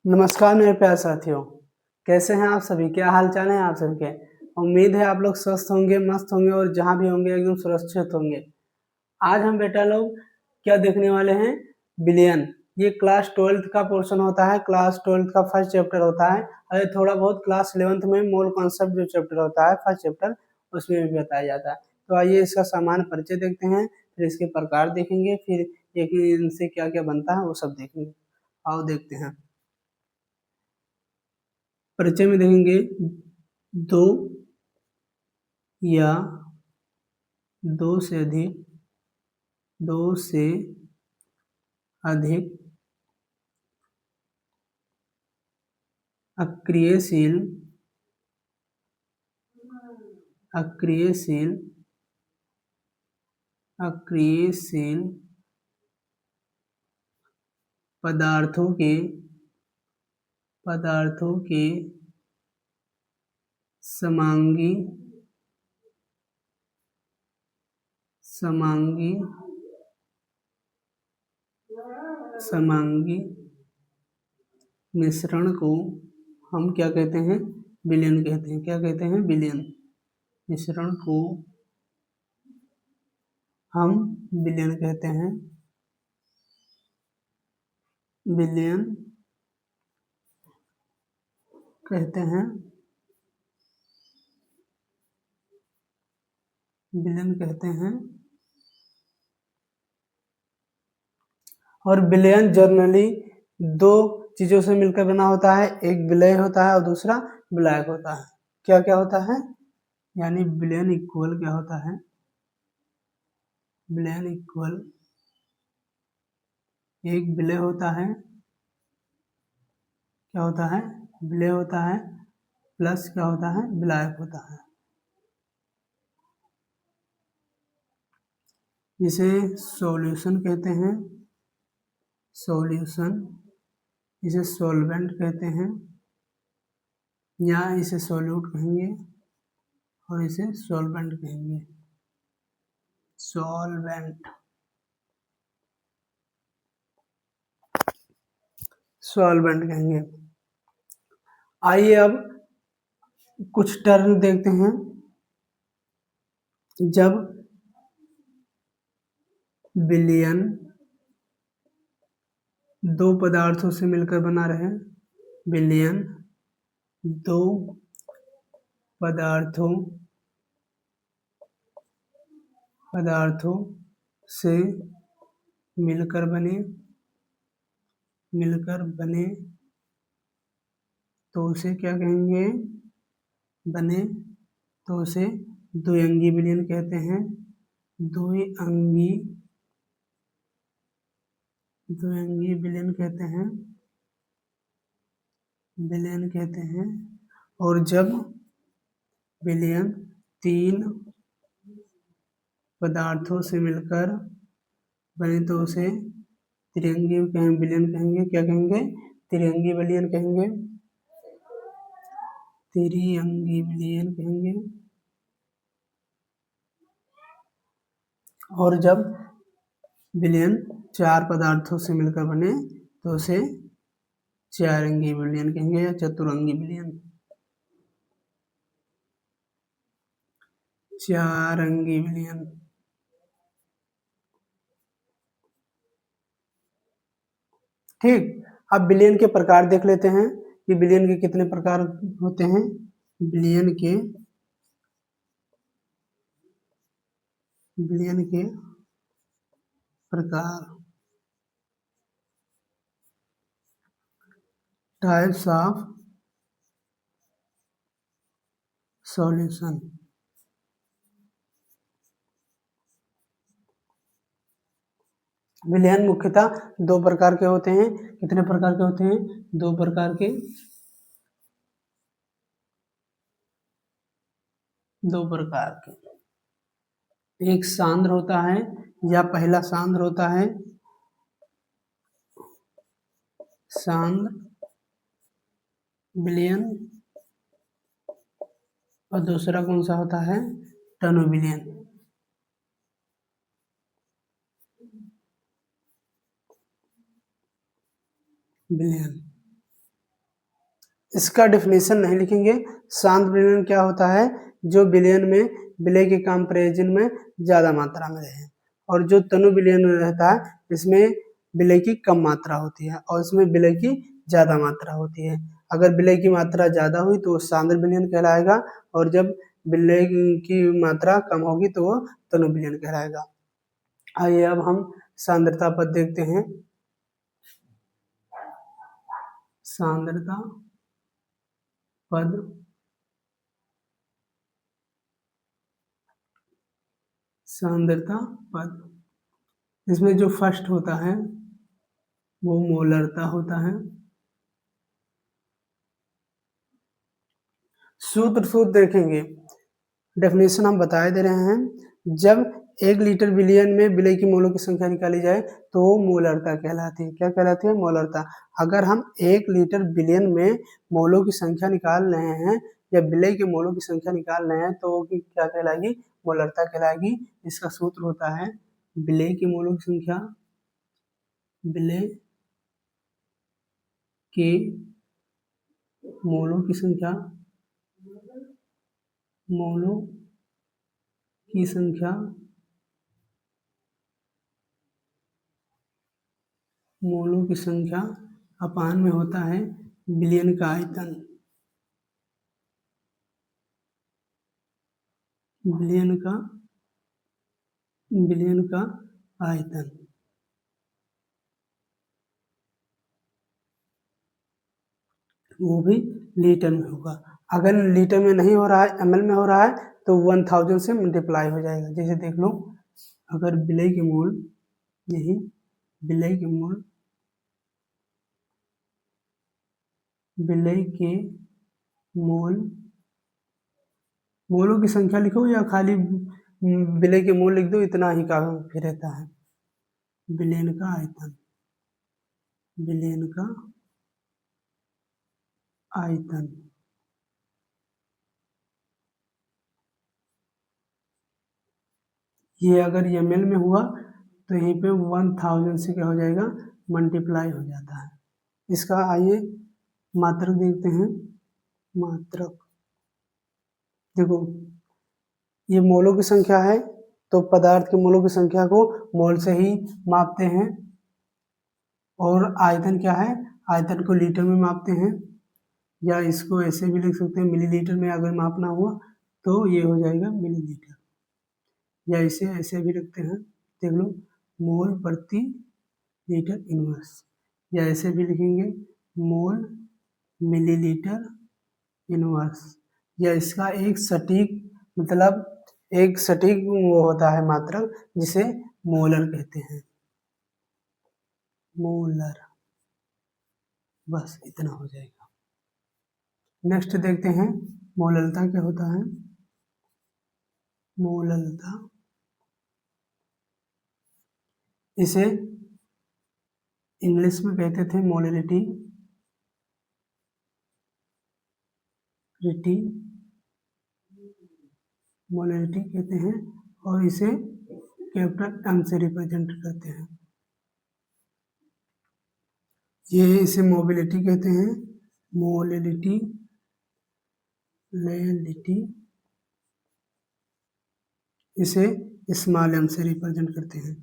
नमस्कार मेरे प्यारे साथियों, कैसे हैं आप सभी? क्या हाल चाल है आप सभी के? उम्मीद है आप लोग स्वस्थ होंगे, मस्त होंगे और जहाँ भी होंगे एकदम सुरक्षित होंगे। आज हम बेटा लोग क्या देखने वाले हैं? बिलियन। ये क्लास 12th का पोर्शन होता है, क्लास 12th का फर्स्ट चैप्टर होता है और ये थोड़ा बहुत क्लास 11th में मोल कॉन्सेप्ट जो चैप्टर होता है फर्स्ट चैप्टर, उसमें भी बताया जाता है। तो आइए इसका सामान्य परिचय देखते हैं, फिर इसके प्रकार देखेंगे, फिर एक इनसे क्या क्या बनता है वो सब देखेंगे। आओ देखते हैं। परिचय में देखेंगे दो या दो से अधिक अक्रियशील पदार्थों के समांगी मिश्रण को हम क्या कहते हैं? विलयन कहते हैं। क्या कहते हैं? विलयन। मिश्रण को हम विलयन कहते हैं। विलयन कहते हैं। विलयन कहते हैं। और विलयन जनरली दो चीजों से मिलकर बना होता है, एक विलय होता है और दूसरा विलायक होता है। क्या क्या होता है? यानी विलयन इक्वल क्या होता है? विलयन इक्वल एक विलय होता है। क्या होता है? विलय होता है प्लस क्या होता है? विलायक होता है। इसे सॉल्यूशन कहते हैं। इसे सॉल्वेंट कहते हैं या इसे सॉल्यूट कहेंगे और इसे सॉल्वेंट कहेंगे। सॉल्वेंट कहेंगे। आइए अब कुछ टर्म देखते हैं। जब विलयन दो पदार्थों से मिलकर बना रहे, विलयन दो पदार्थों से मिलकर बने तो उसे क्या कहेंगे? बने तो उसे द्विअंगी विलयन कहते हैं। द्विअंगी विलयन कहते हैं। और जब विलयन तीन पदार्थों से मिलकर बने तो उसे त्रिअंगी विलयन कहेंगे। क्या कहेंगे? त्रिअंगी विलयन कहेंगे। और जब विलयन चार पदार्थों से मिलकर बने तो उसे चारंगी विलयन कहेंगे या चतुरंगी विलयन। चारंगी विलयन। ठीक। अब विलयन के प्रकार देख लेते हैं कि विलयन के कितने प्रकार होते हैं। विलयन के प्रकार, टाइप्स ऑफ सॉल्यूशन। विलयन मुख्यतः दो प्रकार के होते हैं। कितने प्रकार के होते हैं? दो प्रकार के। एक सांद्र होता है या पहला सांद्र होता है सांद्र विलयन और दूसरा कौन सा होता है? टनु विलयन। बिलियन। इसका डेफिनेशन नहीं लिखेंगे। शांत विलयन क्या होता है? जो विलयन में विलय के कंपैरिजन में ज़्यादा मात्रा में रहे, और जो तनु विलयन में रहता है इसमें विलय की कम मात्रा होती है और इसमें विलय की ज़्यादा मात्रा होती है। अगर विलय की मात्रा ज़्यादा हुई तो वो सांद्र विलयन कहलाएगा, और जब विलय की मात्रा कम होगी तो वो तनु विलयन कहलाएगा। आइए अब हम सांद्रता पद देखते हैं। सांद्रता पद सांद्रता पद, इसमें जो फर्स्ट होता है वो मोलरता होता है। सूत्र देखेंगे, डेफिनेशन हम बताए दे रहे हैं। जब 1 लीटर विलयन में विलय की मोलों की संख्या निकाली जाए तो वो मोलरता कहलाती है। क्या कहलाती है? मोलरता। अगर हम 1 लीटर विलयन में मोलों की संख्या निकाल रहे हैं या विलय के मोलों की संख्या निकाल रहे हैं तो वो क्या कहलाएगी? मोलरता कहलाएगी। इसका सूत्र होता है विलय की मोलों की संख्या, विलय के मोलों की संख्या, मोलों की संख्या मोलों की संख्या अपान में होता है विलयन का आयतन। विलयन का आयतन। वो भी लीटर में होगा। अगर लीटर में नहीं हो रहा है, ml में हो रहा है तो 1000 से मल्टीप्लाई हो जाएगा। जैसे देख लो, अगर विलय के मोल, यही विलय के मोल, विलय के मोल, मोलों की संख्या लिखो या खाली विलय के मोल लिख दो, इतना ही काफी रहता है। विलयन का आयतन, विलयन का आयतन। ये अगर ml में हुआ तो यहीं पे 1000 से क्या हो जाएगा? मल्टीप्लाई हो जाता है। इसका आइए मात्रक देखते हैं। मात्रक देखो, ये मोलों की संख्या है तो पदार्थ के मोलों की संख्या को मोल से ही मापते हैं। और आयतन क्या है? आयतन को लीटर में मापते हैं, या इसको ऐसे भी लिख सकते हैं, मिलीलीटर में अगर मापना हुआ तो ये हो जाएगा मिलीलीटर, या इसे ऐसे भी रखते हैं, देख लो, मोल प्रति लीटर इनवर्स, या ऐसे भी लिखेंगे मोल मिलीलीटर इनवर्स। या इसका एक सटीक मतलब एक सटीक वो होता है मात्रक जिसे मोलर कहते हैं। मोलर, बस इतना हो जाएगा। नेक्स्ट देखते हैं मोललता क्या होता है। मोललता, इसे इंग्लिश में कहते थे मोलरिटी, मोलरिटी कहते हैं, और इसे कैपिटल एम से रिप्रेजेंट करते हैं। ये इसे मोबिलिटी कहते हैं, मोलिलिटी, लेलिटी, इसे स्मॉल एम से रिप्रेजेंट करते हैं।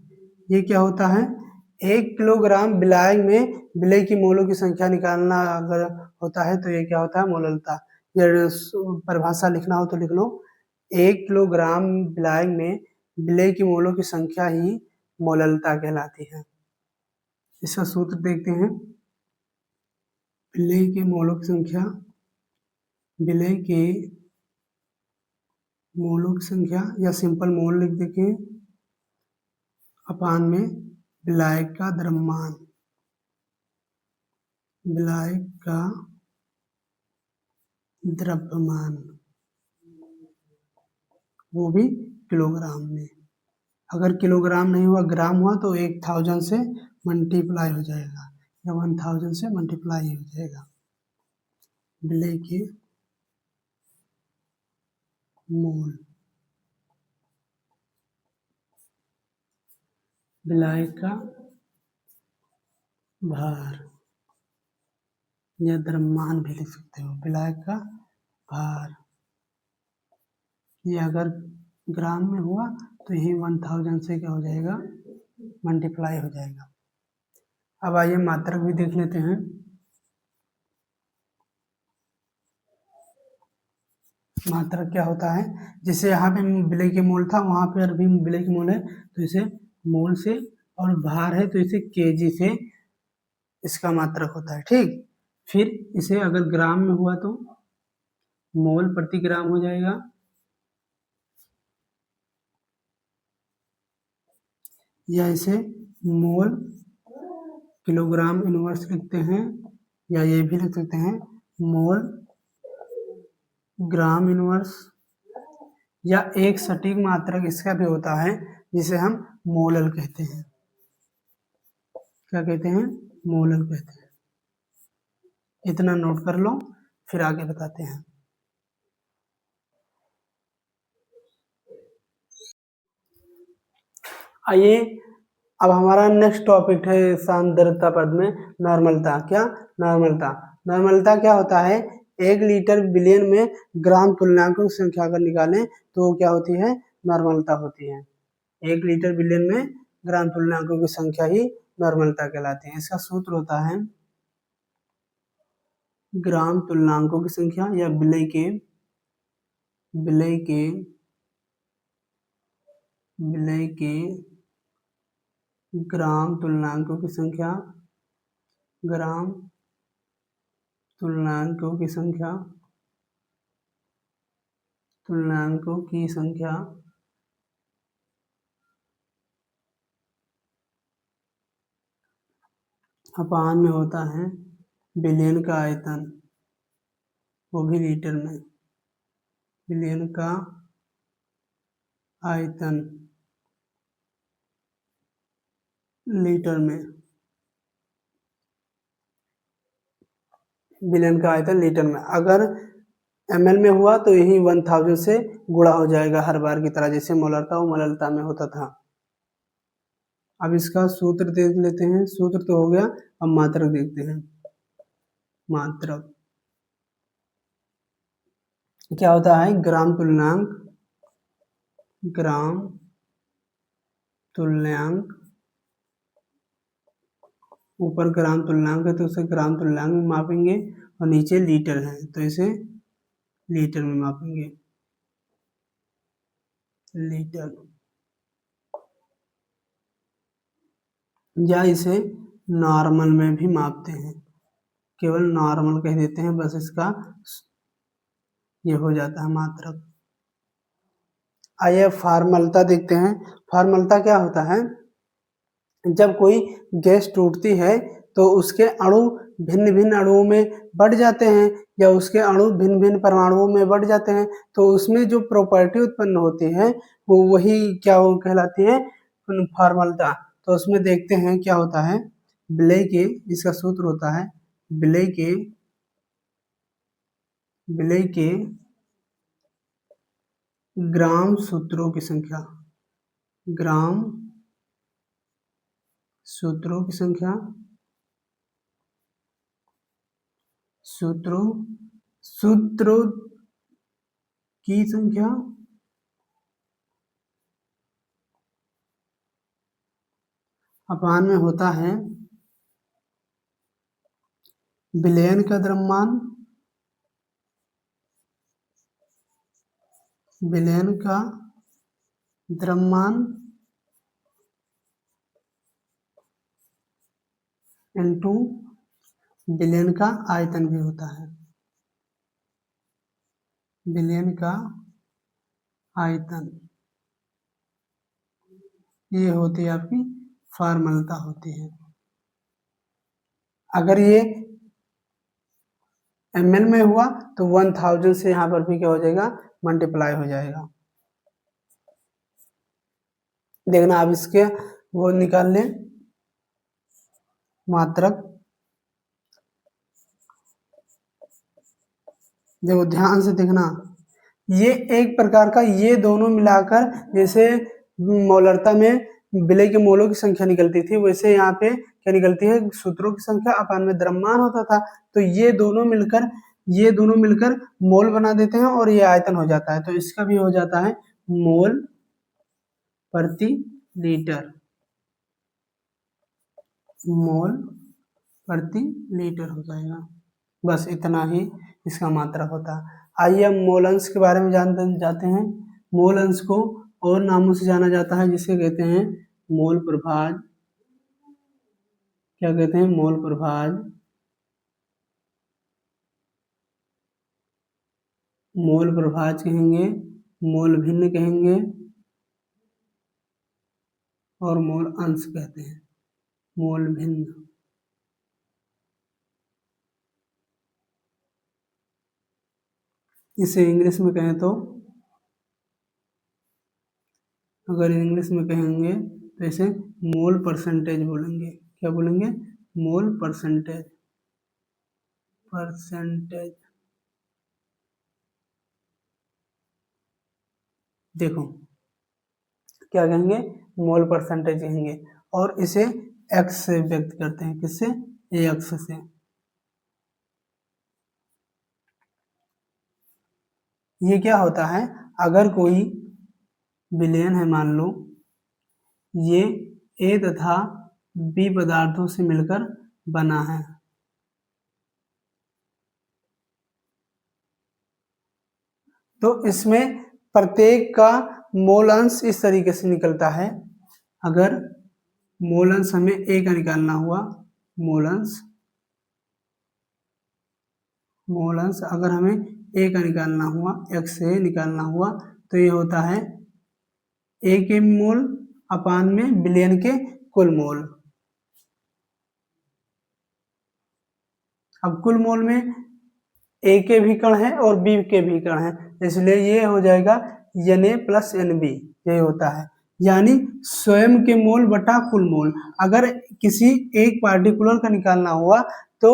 ये क्या होता है? 1 किलोग्राम विलायक में विलय की मोलों की संख्या निकालना अगर होता है तो ये क्या होता है? मोललता। या परिभाषा लिखना हो तो लिख लो, 1 किलोग्राम विलायक में विलय की मोलों की संख्या ही मोललता कहलाती है। इसका सूत्र देखते हैं। विलय के मोलों की संख्या, विलय के मोलों की संख्या, या सिंपल मोल लिख देंगे, अपान में विलायक का द्रव्यमान, विलायक का द्रव्यमान, वो भी किलोग्राम में। अगर किलोग्राम नहीं हुआ, ग्राम हुआ तो 1000 से मल्टीप्लाई हो जाएगा, या 1000 से मल्टीप्लाई हो जाएगा। विलय के मोल, विलायक का भार, या द्रव्यमान भी लिख सकते हो, विलायक का भार। ये अगर ग्राम में हुआ तो यही 1000 से क्या हो जाएगा, मल्टीप्लाई हो जाएगा। अब आइए मात्रक भी देख लेते हैं। मात्रक क्या होता है, जैसे यहाँ पे विलय के मोल था, वहां पर भी विलय के मोल है, तो इसे मोल से, और भार है तो इसे केजी से इसका मात्रक होता है। ठीक, फिर इसे अगर ग्राम में हुआ तो मोल प्रति ग्राम हो जाएगा, या इसे मोल किलोग्राम इनवर्स लिखते हैं, या ये भी लिख सकते हैं मोल ग्राम इनवर्स, या एक सटीक मात्रक इसका भी होता है जिसे हम मोलल कहते हैं। क्या कहते हैं, मोलल कहते हैं। इतना नोट कर लो, फिर आगे बताते हैं। आइए अब हमारा नेक्स्ट टॉपिक है सांद्रता पद में नॉर्मलता। क्या, नॉर्मलता। नॉर्मलता क्या होता है, 1 लीटर बिलियन में ग्राम तुलनांकों की संख्या अगर निकालें तो वो क्या होती है, नॉर्मलता होती है। 1 लीटर बिलियन में ग्राम तुलनांकों की संख्या ही नॉर्मलता कहलाती है। इसका सूत्र होता है ग्राम तुलनांकों की संख्या, या विलय के ग्राम तुलनांकों की संख्या, ग्राम तुलनांकों की संख्या, तुलनांकों की संख्या अपान में होता है बिलियन का आयतन, वो भी लीटर में, बिलियन का आयतन लीटर में, बिलियन का आयतन लीटर में। अगर ml में हुआ तो यही 1000 से गुणा हो जाएगा हर बार की तरह, जैसे मोलरता और मोलरता में होता था। अब इसका सूत्र देख लेते हैं। सूत्र तो हो गया, अब मात्रक देखते हैं। मात्रक क्या होता है, ग्राम तुल्यांक, ग्राम तुल्यांक, ऊपर ग्राम तुल्यांक है तो उसे ग्राम तुल्यांक में मापेंगे, और नीचे लीटर है तो इसे लीटर में मापेंगे, लीटर, या इसे नॉर्मल में भी मापते हैं, केवल नॉर्मल कह देते हैं, बस इसका ये हो जाता है मात्रक। आइए फॉर्मलता देखते हैं। फॉर्मलता क्या होता है, जब कोई गैस टूटती है तो उसके अणु भिन्न भिन्न अणुओं में बढ़ जाते हैं, या उसके अणु भिन्न भिन्न परमाणुओं में बढ़ जाते हैं, तो उसमें जो प्रॉपर्टी उत्पन्न होती है वो वही क्या वो कहलाती है, फॉर्मलता। तो उसमें देखते हैं क्या होता है, विलय के, इसका सूत्र होता है विलय के ग्राम सूत्रों की संख्या, ग्राम सूत्रों की संख्या, सूत्रों की संख्या अपान में होता है विलयन का द्रव्यमान, विलयन का द्रव्यमान इनटू विलयन का आयतन भी होता है, विलयन का आयतन। ये होती है आपकी फॉर्मलता होती है। अगर ये ml में हुआ तो 1000 से यहाँ पर भी क्या हो जाएगा, मल्टीप्लाई हो जाएगा। देखना आप इसके वो निकाल लें मात्रक, देखो ध्यान से देखना, ये एक प्रकार का, ये दोनों मिलाकर जैसे मोलरता में विलय के मोलों की संख्या निकलती थी, वैसे यहाँ पे क्या निकलती है, सूत्रों की संख्या अपान में द्रव्यमान होता था। तो ये दोनों मिलकर मोल बना देते हैं और ये आयतन हो जाता है। तो इसका भी हो जाता है मोल प्रति लीटर, मोल प्रति लीटर हो जाएगा। बस इतना ही इसका मात्रक होता है। आइए हम मोल अंश के बारे में जाते हैं। मोल अंश को और नामों से जाना जाता है, जिसे कहते हैं मोल प्रभाज। क्या कहते हैं, मोल प्रभाज, मोल प्रभाज कहेंगे, मोल भिन्न कहेंगे और मोल अंश कहते हैं, मोल भिन्न। इसे इंग्लिश में कहें तो, अगर इंग्लिश में कहेंगे तो इसे मोल परसेंटेज बोलेंगे। क्या बोलेंगे, मोल परसेंटेज, परसेंटेज। देखो क्या कहेंगे, मोल परसेंटेज कहेंगे और इसे एक्स से व्यक्त करते हैं। किससे, एक्स से। ये क्या होता है, अगर कोई विलयन है, मान लो ये ए तथा बी पदार्थों से मिलकर बना है, तो इसमें प्रत्येक का मोल अंश इस तरीके से निकलता है। अगर मोल अंश हमें ए का निकालना हुआ, मोल अंश अगर हमें ए का निकालना हुआ, एक्स से निकालना हुआ, तो ये होता है ए के मोल अपान में विलयन के कुल मोल। अब कुल मोल में ए के भी कण है और बी के भी कण है, इसलिए ये हो जाएगा Na प्लस Nb, यही होता है, यानी स्वयं के मोल बटा कुल मोल। अगर किसी एक पार्टिकुलर का निकालना हुआ तो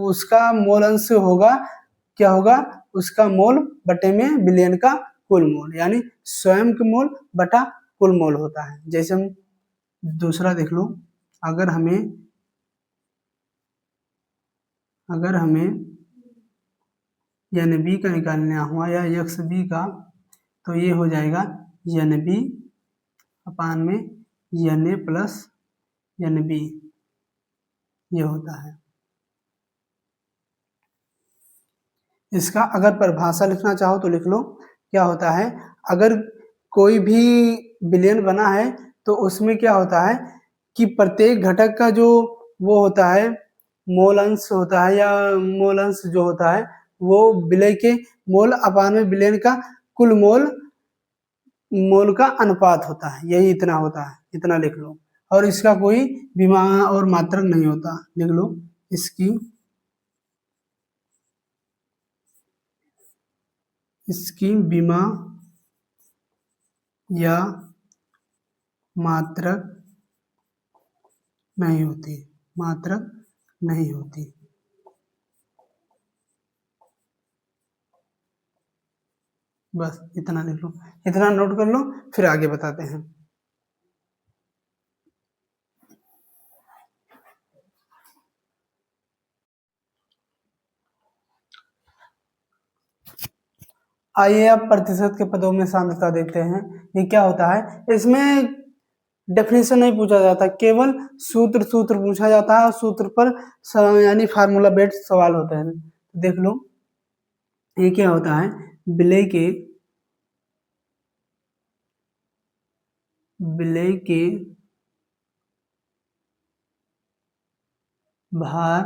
उसका मोल अंश होगा, क्या होगा, उसका मोल बटे में विलयन का कुल मोल, यानी स्वयं के मोल बटा कुल मोल होता है। जैसे हम दूसरा देख लो, अगर हमें Nb का निकालना हुआ या Xb का, तो ये हो जाएगा Nb अपान में Na प्लस Nb, ये होता है। इसका अगर परिभाषा लिखना चाहो तो लिख लो। क्या होता है, अगर कोई भी विलयन बना है तो उसमें क्या होता है कि प्रत्येक घटक का जो वो होता है, मोल अंश होता है, या मोल अंश जो होता है वो विलय के मोल अपान में विलयन का कुल मोल का अनुपात होता है। यही इतना होता है, इतना लिख लो। और इसका कोई विमा और मात्रक नहीं होता, लिख लो। इसकी विमा या मात्रक नहीं होती, मात्रक नहीं होती। बस इतना लिख लो, इतना नोट कर लो, फिर आगे बताते हैं। आइए अब प्रतिशत के पदों में सांद्रता देखते हैं। ये क्या होता है, इसमें डेफिनेशन नहीं पूछा जाता, केवल सूत्र पूछा जाता है और सूत्र पर यानी फार्मूला बेस्ड सवाल होते हैं। देख लो ये क्या होता है, विलय के भार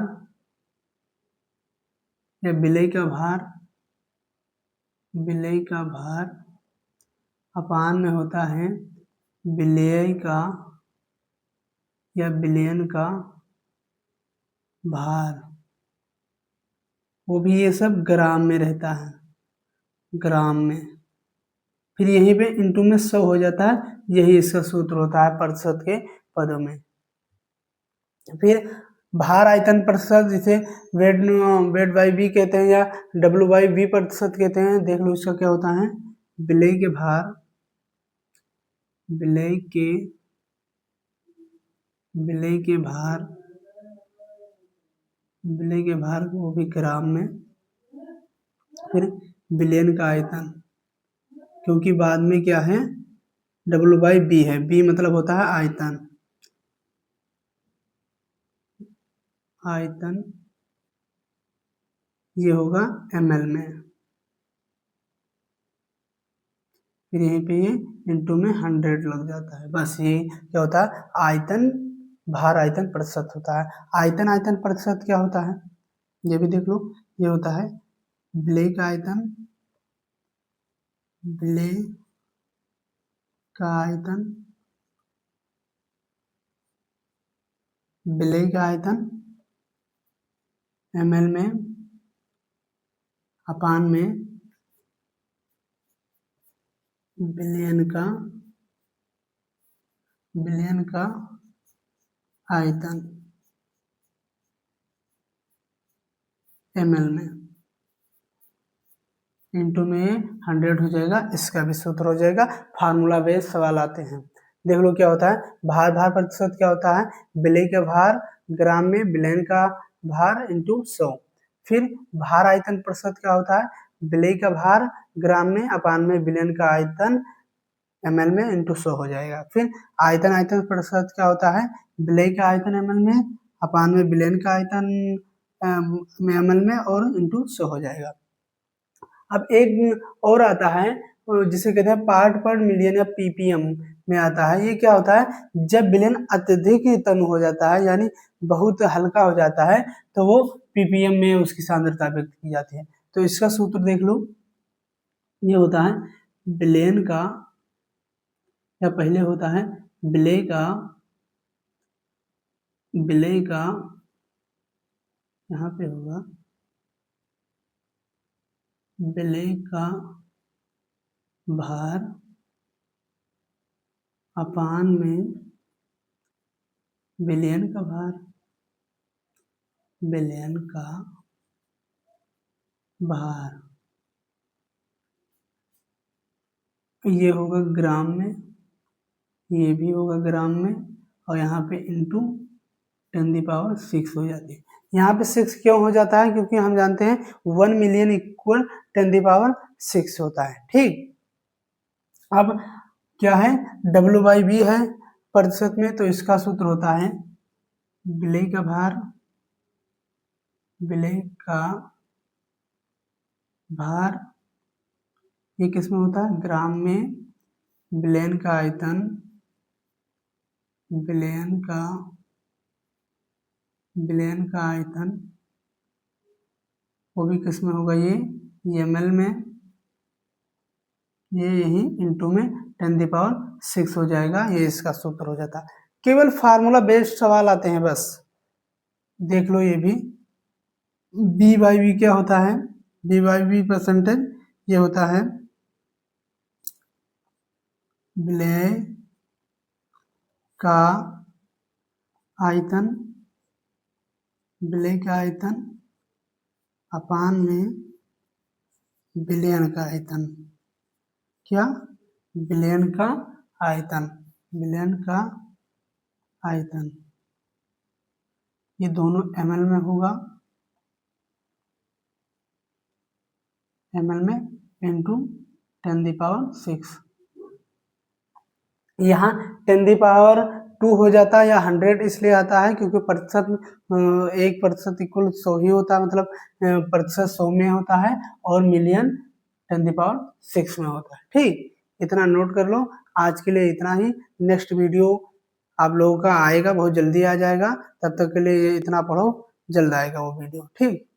या विलय का भार अपान में होता है विलय का या विलयन का भार, वो भी ये सब ग्राम में रहता है, ग्राम में। फिर यहीं पे इंटू में 100 हो जाता है, यही इसका सूत्र होता है प्रतिशत के पदों में। फिर भार आयतन प्रतिशत, जिसे वेट बाई बी कहते हैं या W बाई बी प्रतिशत कहते हैं। देख लो इसका क्या होता है, विलय के विलय के भार को भी ग्राम में, फिर बिलियन का आयतन, क्योंकि बाद में क्या है W/B है, B मतलब होता है आयतन, ये होगा ml में, फिर यहीं पे ये इंटू में 100 लग जाता है। बस ये क्या होता है, आयतन भार आयतन प्रतिशत होता है। आयतन प्रतिशत क्या होता है ये भी देख लो, ये होता है विलय का आयतन, विलय का आयतन ml में अपान में बिलियन का आयतन ml में, इंटू में 100 हो जाएगा। इसका भी सूत्र हो जाएगा। फार्मूला बेस्ड सवाल आते हैं। देख लो क्या होता है, भार प्रतिशत क्या होता है, विलय का भार ग्राम में बिलियन का भार इंटू 100। फिर भार आयतन प्रतिशत क्या होता है, विलय का भार ग्राम में अपान में बिलियन का आयतन ml में इंटू 100 हो जाएगा। फिर आयतन प्रतिशत क्या होता है, विलय का आयतन ml में अपान में बिलियन का आयतन ml में और इंटू 100 हो जाएगा। अब एक और आता है जिसे कहते हैं पार्ट पर मिलियन या ppm में आता है। ये क्या होता है, जब विलयन अत्यधिक तनु हो जाता है यानी बहुत हल्का हो जाता है तो वो ppm में उसकी सांद्रता व्यक्त की जाती है। तो इसका सूत्र देख लो, ये होता है विलयन का, या पहले होता है विलय का यहाँ पे होगा विलय का भार अपान में बिलियन का भार, ये होगा ग्राम में, ये भी होगा ग्राम में, और यहाँ पे इंटू 10⁶ हो जाती है। यहाँ पे 6 क्यों हो जाता है, क्योंकि हम जानते हैं 1 मिलियन इक्वल 10⁶ होता है। ठीक, अब क्या है W/B है प्रतिशत में, तो इसका सूत्र होता है विलय का भार ये किस में होता है, ग्राम में, बिलियन का आयतन, वो भी किस में होगा, ये ml में, ये यही इंटू में 10⁶ हो जाएगा। ये इसका सूत्र हो जाता है। केवल फार्मूला बेस्ड सवाल आते हैं बस। देख लो ये भी B/B क्या होता है, B/B परसेंटेज ये होता है विलय का आयतन अपान में बिलियन का आयतन, क्या बिलियन का आयतन, ये दोनों ml में होगा, ml में इंटू 10⁶। यहाँ 10⁻² हो जाता है या 100 इसलिए आता है क्योंकि प्रतिशत 1% इक्वल 100 ही होता है, मतलब प्रतिशत 100 में होता है और मिलियन 10⁶ में होता है। ठीक, इतना नोट कर लो। आज के लिए इतना ही। नेक्स्ट वीडियो आप लोगों का आएगा, बहुत जल्दी आ जाएगा। तब तक के लिए इतना पढ़ो, जल्द आएगा वो वीडियो। ठीक।